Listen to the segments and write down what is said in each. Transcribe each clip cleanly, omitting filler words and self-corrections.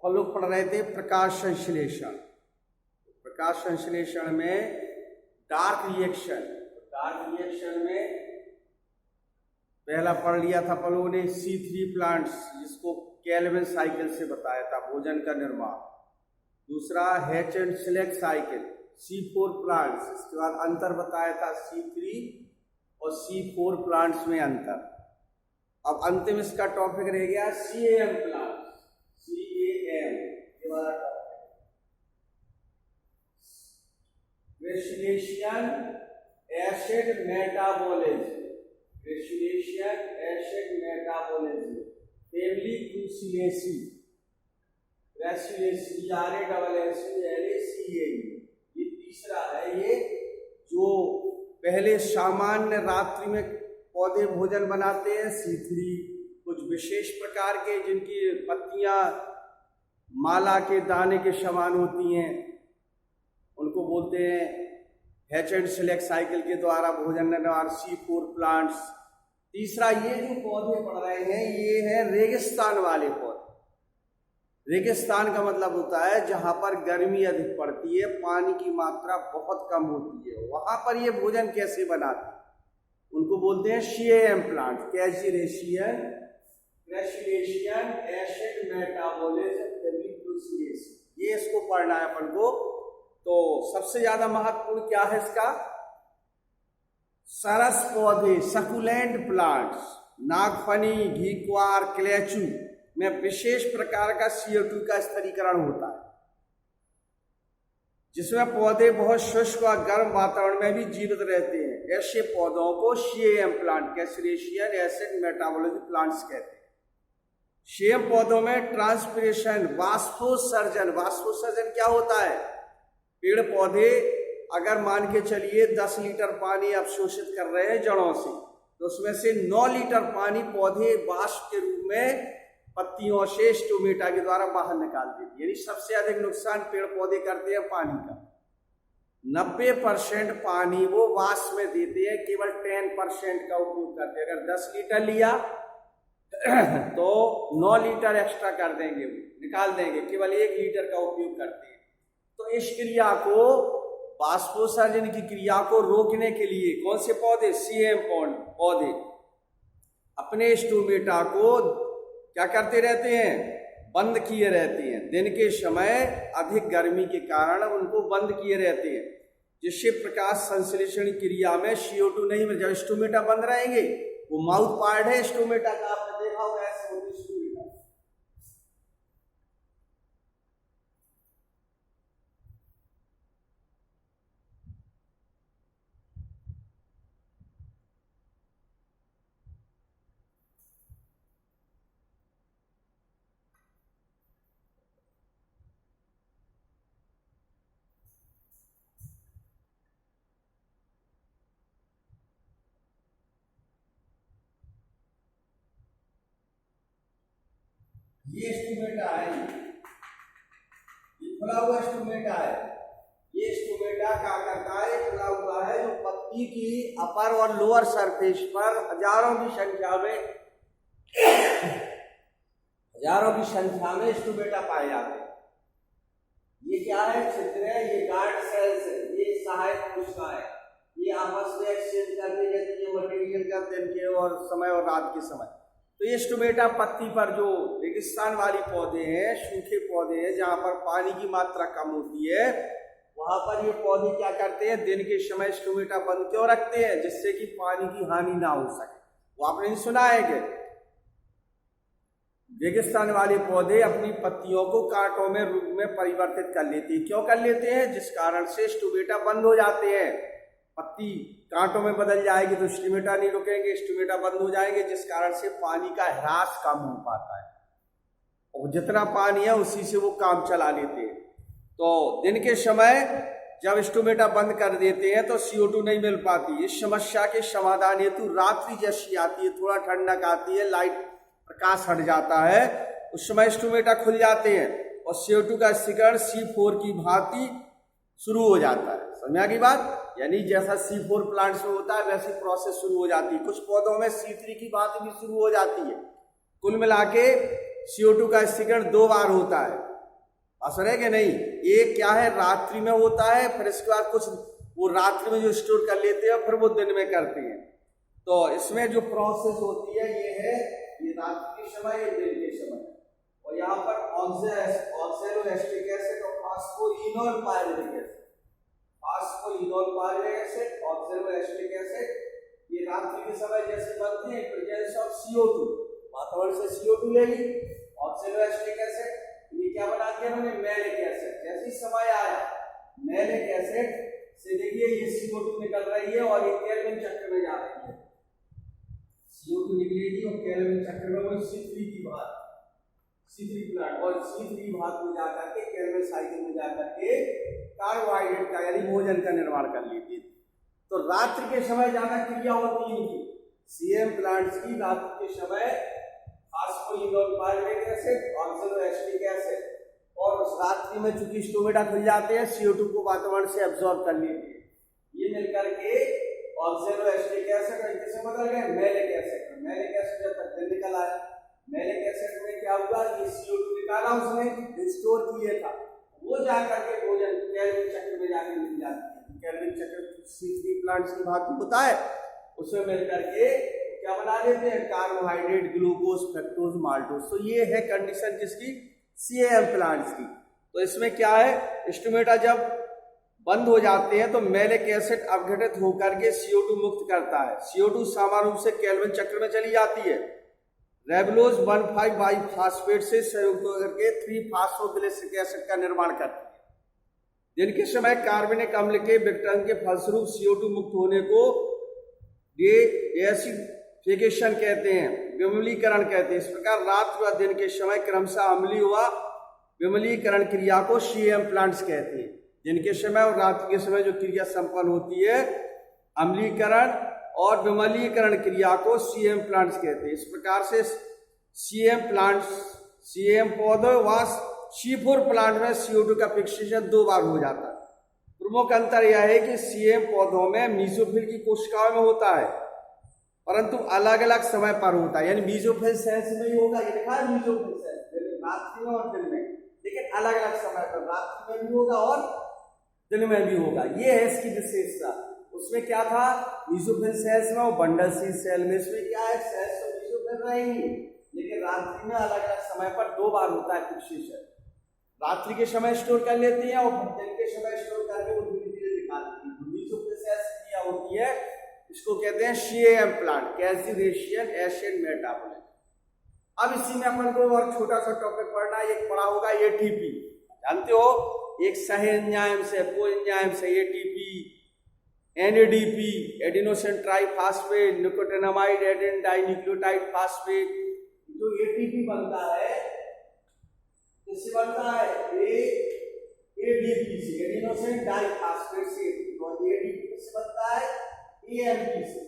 अपन लोग पढ़ रहे थे प्रकाश संश्लेषण। प्रकाश संश्लेषण में डार्क रिएक्शन में पहला पढ़ लिया था अपन लोगों ने C3 प्लांट्स, जिसको केल्विन साइकिल से बताया था भोजन का निर्माण। दूसरा hatch and select cycle, C4 plants. इसके बाद अंतर बताया था C3 और C4 प्लांट्स में अंतर। अब अंतिम इसका टॉपिक रह गया CAM प्लांट्स। CAM के बाद ग्रेसिलेशियन एसिड मेटाबॉलिज्म, फैमिली क्रूसिलेसी, ये तीसरा है। ये जो पहले सामान्य रात्रि में पौधे भोजन बनाते हैं C3, कुछ विशेष प्रकार के जिनकी पत्तियां माला के दाने के समान होती हैं उनको बोलते हैं हैच एंड सिलेक्ट साइकिल के द्वारा भोजन निर्माण C4 प्लांट्स। तीसरा ये जो पौधे पढ़ रहे हैं ये है रेगिस्तान वाले पौधे। रेगिस्तान का मतलब होता है जहां पर गर्मी अधिक पड़ती है, पानी की मात्रा बहुत कम होती है, वहां पर ये भोजन कैसे बनाते हैं उनको बोलते हैं CAM plant, crassulacean acid metabolism. ये इसको पढ़ना है अपन को। तो सबसे ज्यादा महत्वपूर्ण क्या है इसका? सरस पौधे, सकुलेंट प्लांट्स, नागफनी, घीक्वार, क्लेचू में विशेष प्रकार का CO2 का स्थिरीकरण होता है, जिसमें पौधे बहुत शुष्क और गर्म वातावरण में भी जीवित रहते हैं। ऐसे पौधों को CAM plant, crassulacean acid metabolism plants कहते हैं। CAM पौधों में ट्रांसपिरेशन, वाष्पोत्सर्जन क्या होता है? पेड़ पौधे अगर मान के चलिए 10 लीटर पानी अवशोषित कर रहे हैं जड़ों से, तो उसमें से 9 लीटर पानी पौधे वाष्प के रूप में पत्तियों से स्टोमेटा के द्वारा बाहर निकाल देते हैं। यानी सबसे अधिक नुकसान पेड़ पौधे करते हैं पानी का। 90% पानी वो वाष्प में देते हैं, केवल 10% का उपयोग करते हैं। अगर 10 लीटर लिया तो 9 लीटर एक्स्ट्रा कर देंगे, निकाल देंगे, केवल 1 लीटर का उपयोग करते हैं। तो इस क्रिया को, वाष्पोत्सर्जन की क्रिया को रोकने के लिए कौन से पौधे? CAM पौधे अपने स्टोमेटा को क्या करते रहते हैं? बंद किए रहते हैं। दिन के समय अधिक गर्मी के कारण उनको बंद किए रहते हैं, जिससे प्रकाश संश्लेषण क्रिया में CO2 नहीं मिल। जब स्टोमेटा बंद रहेंगे, वो माउथ पार्ट है स्टोमेटा का, आपने देखा होगा ऐसे होती स्टोमेटा। ये स्टोमेटा है, ये खुला हुआ स्टोमेटा है। ये स्टोमेटा क्या करता है? खुला हुआ है जो पत्ती की अपर और लोअर सरफेस पर हजारों की संख्या में स्टोमेटा पाए जाते हैं। ये क्या है? छिद्र है, ये गार्ड सेल्स है, ये सहायक कोशिका है। ये आपस में एक्सचेंज करने जाती है मटेरियल का दिन के और समय और रात के समय। तो ये स्टोमेटा पत्ती पर, जो रेगिस्तान वाली पौधे हैं, सूखे पौधे हैं जहां पर पानी की मात्रा कम होती है, वहां पर ये पौधे क्या करते हैं? दिन के समय स्टोमेटा बंद क्यों रखते हैं? जिससे कि पानी की हानि ना हो सके। वो आपने नहीं सुना है कि रेगिस्तान वाले पौधे अपनी पत्तियों को कांटों में रूप में परिवर्तित कर लेते हैं। क्यों कर लेते हैं? जिस कारण से स्टोमेटा बंद हो जाते हैं। पत्ती कांटों में बदल जाएगी तो स्टोमेटा नहीं रुकेंगे, स्टोमेटा बंद हो जाएंगे, जिस कारण से पानी का ह्रास कम हो पाता है, और जितना पानी है उसी से वो काम चला लेते हैं। तो दिन के समय जब स्टोमेटा बंद कर देते हैं तो CO2 नहीं मिल पाती। इस समस्या के समाधान हेतु रात्रि जैसी आती है, थोड़ा ठंडक आती है, लाइट प्रकाश हट जाता है, उस समय स्टोमेटा खुल जाते हैं और CO2 का स्थिरीकरण C4 की भांति शुरू हो जाता है। समझा की बात? यानी जैसा C4 प्लांट्स में होता है वैसी प्रोसेस शुरू हो जाती है। कुछ पौधों में C3 की बात भी शुरू हो जाती है। कुल मिला के CO2 का स्थिरीकरण 2 बार होता है। असर है कि नहीं। एक क्या है रात्रि में होता है, फिर इसके बाद कुछ वो रात्रि में जो स्टोर कर लेते हैं फिर वो दिन में करते हैं। तो इसमें जो प्रोसेस होती है ये है, ये रात्रि के समय, ये दिन के समय। और यहाँ पर ऑक्सैलोएस्टिक एसिड और phosphoenol पायरुवेटिक acid, phosphoenol पायरुवेटिक acid, ऑक्सैलोएस्टिक acid, ये रात्रि के समय जैसे बनते हैं प्रेजेंस ऑफ CO2, वातावरण से CO2 ले ली, ऑक्सैलोएस्टिक एसिड, ये क्या बना दिया उन्होंने, मैलिक एसिड। जैसे ही समय आया मैलिक एसिड से देखिए ये CO2 निकल रही है और ये केल्विन चक्र में जा रही है, CO2 निकलेगी और केल्विन चक्र में वो C3 की बात, C3 प्लांट और C3 भाग में जाकर के केल्विन साइकिल में जाकर के कार्बोहाइड्रेट का यानी भोजन का निर्माण कर लेती है। तो रात्रि के समय ज्यादा क्रिया होती है इनकी, CM प्लांट्स की रात्रि के समय फास्फोइनोल पायरुवेटिक एसिड, ऑक्सैलोएस्टिक एसिड, और उस रात्रि में चूंकि स्टोमेटा खुल जाते हैं CO2 को वातावरण से एब्जॉर्ब कर लेते हैं, ये मिलकर के ऑक्सैलोएस्टिक एसिड कैसे बदल गए मैलिक एसिड। मैलिक एसिड जब तक दिन निकल आया, मैलिक एसिड में क्या हुआ, ये CO2 निकाला उसने स्टोर किया था, वो जाकर के भोजन केल्विन चक्र में जाके मिल जाती है। केल्विन चक्र C3 प्लांट्स की बात होता है, उसमें मिलकर के क्या बना देते हैं, कार्बोहाइड्रेट, ग्लूकोज, फ्रक्टोज, माल्टोज। तो ये है कंडीशन किसकी, CAM प्लांट्स की। तो इसमें क्या है, स्टोमेटा जब बंद हो जाते हैं तो मैलिक एसिड अपघटित होकर के CO2 मुक्त करता है। CO2 सामान्य रूप से केल्विन चक्र में चली जाती है, रेबुलोज 1,5 बाइफॉस्फेट से संयुक्त होकर के 3-फॉस्फोग्लिसरिक एसिड का निर्माण करती है। दिन के समय कार्बनिक अम्ल के विघटन के फलस्वरूप CO2 मुक्त होने को डेसिफिकेशन कहते हैं, विमलीकरण कहते हैं। इस प्रकार रात्रि व दिन के समय क्रमशः अम्लीय व विमलीकरण क्रिया को CAM प्लांट्स कहते हैं। दिन के समय और रात्रि के समय जो क्रिया संपन्न होती है, अम्लीकरण और विमलीकरण क्रिया को CAM प्लांट्स कहते हैं। इस प्रकार से CAM प्लांट्स, CAM पौधे व C4 प्लांट में CO2 का फिक्सेशन 2 बार हो जाता है। प्रमुख अंतर यह है कि CAM पौधों में मीसोफिल की कोशिकाओं में होता है, परंतु अलग अलग समय पर होता है, यानी मीसोफिल सेल्स में ही होगा, ये लिखा है मीसोफिल सेल्स, रात्रि में और दिन में, लेकिन अलग अलग समय पर, रात्रि में भी होगा और दिन में भी होगा। ये है इसकी विशेषता। उसमें क्या था, मीसोफिल सेल्स में, वो बंडल सेल में, इसमें क्या है, सेल्स तो मीसोफिल रहेंगी, लेकिन रात्रि में अलग अलग समय पर 2 बार होता है फिक्सेशन। रात्रि के समय स्टोर कर लेती हैं और दिन के समय स्टोर करके वो धीरे धीरे निकालती है। मीसोफिल सेल्स क्रिया होती है, इसको कहते हैं CAM प्लांट, कैल्सिरेशियन एसिड मेटाबॉलिज्म। अब इसी में अपन को और छोटा सा टॉपिक पढ़ना है, एक पढ़ा होगा ATP, जानते हो, एक सह एंजाइम से कोएंजाइम से ATP, NADP, adenosine triphosphate, nicotinamide adenine dinucleotide phosphate. जो ATP बनता है किससे बनता है, ADP से, एडिनोसिन डाइफॉस्फेट से, और ADP से बनता है AMP से,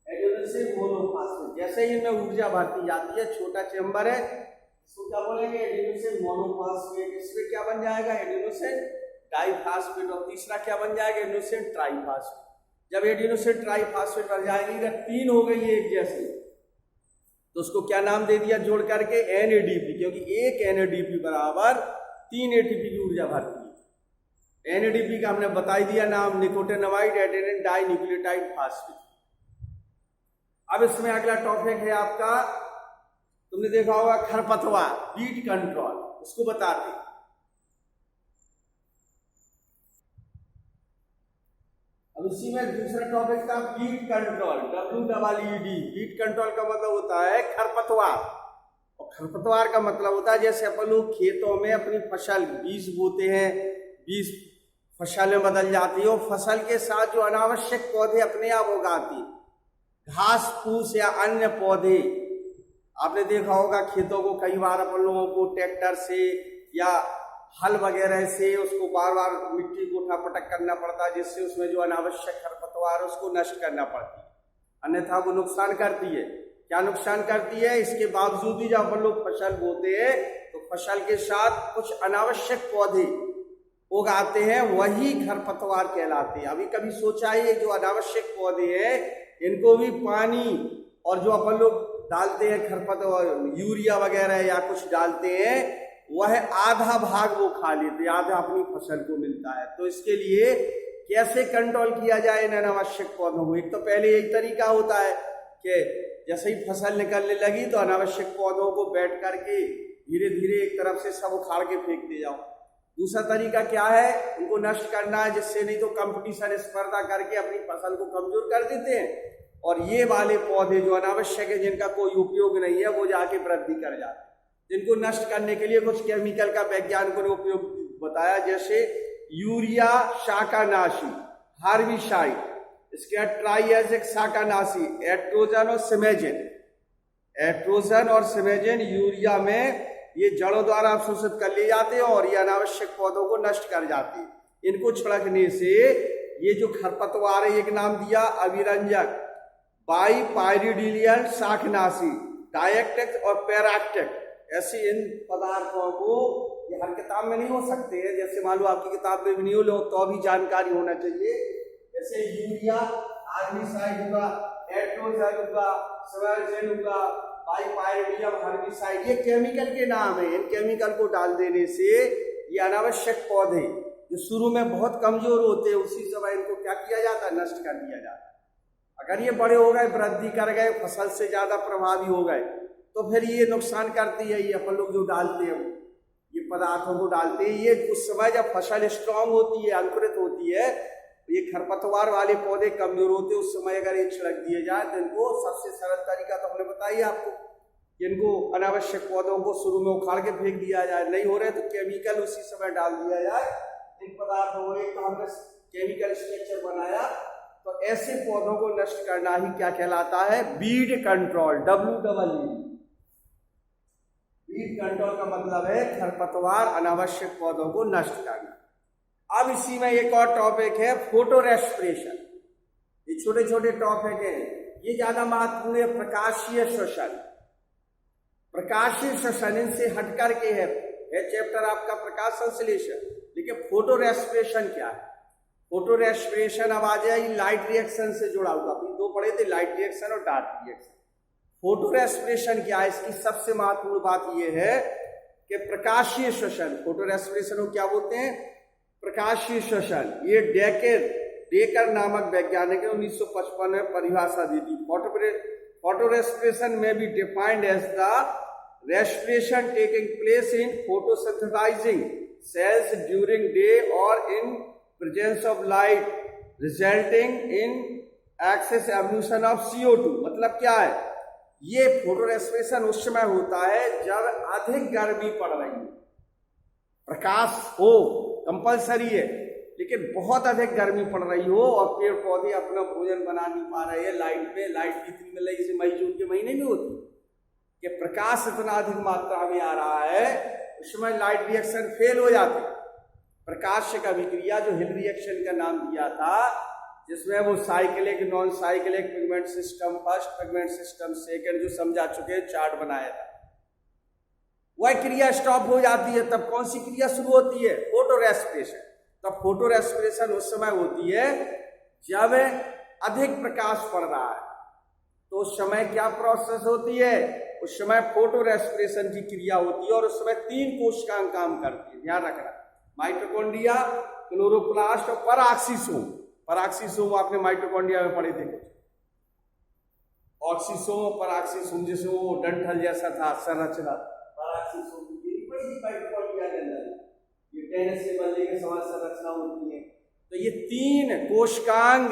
एडिनोसिन मोनोफॉस्फेट। जैसे ही इनमें ऊर्जा भरती जाती है, छोटा चेंबर है, इसको क्या बोलेंगे, एडिनोसिन मोनोफॉस्फेट। इसमें क्या बन जाएगा, एडिनोसिन डाइफॉस्फेट, और तीसरा क्या बन जाएगा, एडिनोसिन ट्राइफॉस्फेट। जब एडिनोसिन ट्राइफॉस्फेट बन जाएगी, अगर 3 हो गई एक जैसे, तो उसको क्या नाम दे दिया जोड़ करके, NADP, क्योंकि एक NADP बराबर 3 ATP की ऊर्जा भरती है। NADP का हमने बता ही दिया नाम, निकोटिनामाइड एडेनिन डाइन्यूक्लियोटाइड फास्फेट। अब इसमें अगला टॉपिक है आपका, तुमने देखा होगा खरपतवार, वीट कंट्रोल, उसको बताते हैं। अब इसी में दूसरा टॉपिक था wheat control, WEED। Wheat control का मतलब होता है खरपतवार, और खरपतवार का मतलब होता है जैसे अपन लोग खेतों में अपनी फसल बीज बोते हैं, बीज फसल में बदल जाती है, और फसल के साथ जो अनावश्यक पौधे अपने आप उगाती, घास फूस या अन्य पौधे। आपने देखा होगा खेतों को कई बार अपन लोगों को ट्रैक्टर से या हल वगैरह से उसको बार बार मिट्टी को उठापटक करना पड़ता है, जिससे उसमें जो अनावश्यक खरपतवार है उसको नष्ट करना पड़ती है, अन्यथा वो नुकसान करती है। क्या नुकसान करती है, इसके बावजूद भी जब अपन लोग फसल बोते हैं तो फसल के साथ कुछ अनावश्यक पौधे उगाते हैं, वही खरपतवार कहलाते हैं। अभी कभी सोचा है जो अनावश्यक पौधे हैं इनको भी पानी, और जो अपन लोग डालते हैं खरपतवार यूरिया वगैरह या कुछ डालते हैं, वह आधा भाग वो खा लेते, आधा अपनी फसल को मिलता है। तो इसके लिए कैसे कंट्रोल किया जाए इन अनावश्यक पौधों को? एक तो पहले यही तरीका होता है कि जैसे ही फसल निकलने लगी तो अनावश्यक पौधों को बैठ करके धीरे धीरे एक तरफ से सब उखाड़ के फेंकते जाओ। दूसरा तरीका क्या है, उनको नष्ट करना है, जिससे नहीं तो कंपटीशन स्पर्धा करके अपनी फसल को कमजोर कर देते हैं और ये वाले पौधे जो अनावश्यक है, जिनका कोई उपयोग नहीं है, वो जाके वृद्धि कर जाते हैं। जिनको नष्ट करने के लिए कुछ केमिकल का वैज्ञानिकों ने उपयोग बताया, जैसे यूरिया शाकानाशी, हार्बिसाइड, इसके बाद ट्राइएजिक शाकानाशी, एट्रोजन और सिमेजिन। एट्रोजन और सिमेजिन यूरिया में ये जड़ों द्वारा अवशोषित कर लिए जाते हैं और ये अनावश्यक पौधों को नष्ट कर जाते हैं। इनको छिड़कने से ये जो खरपतवार है, एक नाम दिया अभिरंजक, बाईपायरिडिलियन शाकनाशी, डायरेक्टिक और पैराक्टिक, ऐसे इन पदार्थों को ये हर किताब में नहीं हो सकते हैं। जैसे मान लो आपकी किताब में भी नहीं हो लो तो भी जानकारी होना चाहिए। जैसे यूरिया, हार्बिसाइड होगा, एट्रोजन होगा, सिमेजिन होगा, बाईपायरिडिलियम, हार्बिसाइड, ये केमिकल के नाम है। इन केमिकल को डाल देने से ये अनावश्यक पौधे जो शुरू में बहुत कमजोर होते हैं, उसी समय इनको क्या किया जाता है, नष्ट कर दिया जाता है। अगर ये बड़े हो गए, वृद्धि कर गए, फसल से ज्यादा प्रभावी हो गए, तो फिर ये नुकसान करती है। ये अपन लोग जो डालते हैं, ये पदार्थों को डालते हैं, ये उस समय जब फसल स्ट्रांग होती है, अंकुरित होती है, ये खरपतवार वाले पौधे कमजोर होते हैं, उस समय अगर ये छिड़क दिए जाए तो इनको सबसे सरल तरीका तो हमने बताया आपको, इनको अनावश्यक पौधों को शुरू में उखाड़ के फेंक दिया जाए। नहीं हो रहे तो केमिकल उसी समय डाल दिया जाए इन पदार्थों को। एक तो हमने केमिकल स्ट्रक्चर बनाया, तो ऐसे पौधों को नष्ट करना ही क्या कहलाता है, weed control, WEE। Weed control का मतलब है खरपतवार अनावश्यक पौधों को नष्ट करना। अब इसी में एक और टॉपिक है फोटो रेस्पिरेशन। ये छोटे छोटे टॉपिक हैं, ये ज्यादा महत्वपूर्ण है। प्रकाशीय श्वसन, प्रकाशीय श्वसन इनसे हट करके है चैप्टर आपका प्रकाश संश्लेषण। लेकिन फोटो रेस्पिरेशन क्या है? फोटो रेस्पिरेशन अब आ जाए लाइट रिएक्शन से जुड़ा हुआ। अभी दो पढ़े थे, लाइट रिएक्शन और डार्क रिएक्शन। फोटो रेस्पिरेशन क्या है? इसकी सबसे महत्वपूर्ण बात यह है कि प्रकाशीय श्वसन, फोटो रेस्पिरेशन को क्या बोलते हैं, प्रकाशीय श्वसन। ये डेकर नामक वैज्ञानिक ने 1955 में परिभाषा दी थी। फोटो रेस्पिरेशन में be defined as the respiration taking place in photosynthesizing cells during day और in presence of light resulting in excess evolution of CO2। मतलब क्या है, ये फोटो रेस्पिरेशन उस समय होता है जब अधिक गर्मी पड़ रही है, प्रकाश हो कंपलसरी है, लेकिन बहुत अधिक गर्मी पड़ रही हो और पेड़ पौधे अपना भोजन बना नहीं पा रहे हैं। लाइट कितनी मिल रही है, जैसे मई जून के महीने में होती कि प्रकाश इतना अधिक मात्रा में आ रहा है, उस समय लाइट रिएक्शन फेल हो जाती। प्रकाश का विक्रिया जो हिल रिएक्शन का नाम दिया था, जिसमें वो cyclic, non cyclic pigment system, first pigment system, second, जो समझा चुके चार्ट बनाया था, वह क्रिया स्टॉप हो जाती है। तब कौन सी क्रिया शुरू होती है, फोटो रेस्पिरेशन। तब फोटो रेस्पिरेशन उस समय होती है जब अधिक प्रकाश पड़ रहा है, तो उस समय क्या प्रोसेस होती है, उस समय फोटो रेस्पिरेशन की क्रिया होती है और उस समय 3 कोशिकाएं काम करती है। ध्यान रखना, माइटोकॉन्ड्रिया, क्लोरोप्लास्ट और पराक्सीसोम। पराक्सीसोम आपने माइटोकॉन्ड्रिया में पढ़े थे, ऑक्सीसोम, पराक्सीसोम, जिसमें वो डंठल जैसा था संरचना, पराक्सीसोम माइटोकॉन्ड्रिया के अंदर ये टेनिस के बल्ले के समान संरचना होती है। तो ये 3 कोशिकांग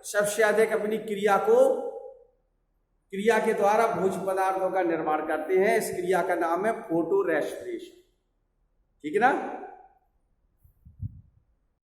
सबसे अधिक अपनी क्रिया के द्वारा भोज्य पदार्थों का निर्माण करते हैं। इस क्रिया का नाम है फोटो रेस्पिरेशन। ठीक है ना।